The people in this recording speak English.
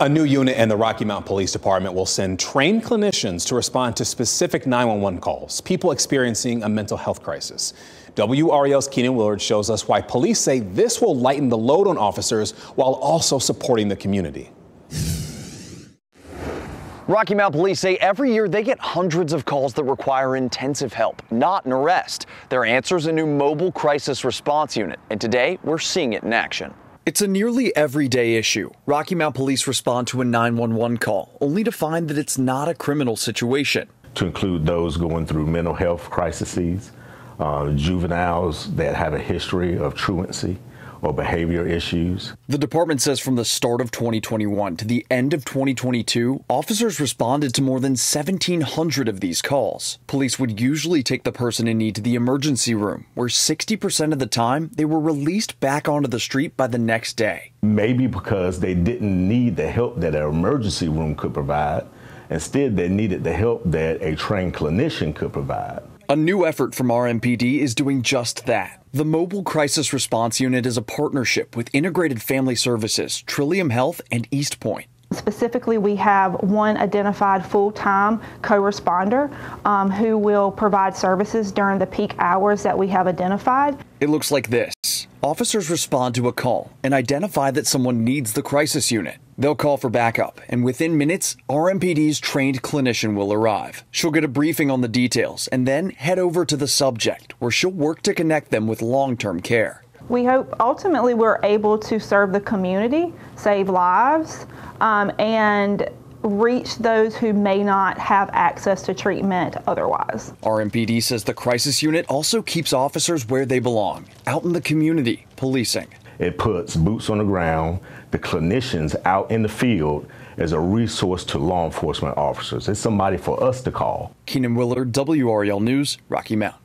A new unit in the Rocky Mount Police Department will send trained clinicians to respond to specific 911 calls, people experiencing a mental health crisis. WREL's Keenan Willard shows us why police say this will lighten the load on officers while also supporting the community. Rocky Mount police say every year they get hundreds of calls that require intensive help, not an arrest. Their answer is a new mobile crisis response unit, and today we're seeing it in action. It's a nearly everyday issue. Rocky Mount police respond to a 911 call, only to find that it's not a criminal situation. To include those going through mental health crises, juveniles that have a history of truancy or behavior issues. The department says from the start of 2021 to the end of 2022, officers responded to more than 1,700 of these calls. Police would usually take the person in need to the emergency room, where 60% of the time they were released back onto the street by the next day. Maybe because they didn't need the help that an emergency room could provide. Instead, they needed the help that a trained clinician could provide. A new effort from RMPD is doing just that. The Mobile Crisis Response Unit is a partnership with Integrated Family Services, Trillium Health, and East Point. Specifically, we have one identified full-time co-responder who will provide services during the peak hours that we have identified. It looks like this. Officers respond to a call and identify that someone needs the crisis unit. They'll call for backup, and within minutes, RMPD's trained clinician will arrive. She'll get a briefing on the details and then head over to the subject, where she'll work to connect them with long-term care. We hope ultimately we're able to serve the community, save lives, and reach those who may not have access to treatment otherwise. RMPD says the crisis unit also keeps officers where they belong, out in the community, policing. It puts boots on the ground, the clinicians out in the field as a resource to law enforcement officers. It's somebody for us to call. Keenan Willard, WREL News, Rocky Mount.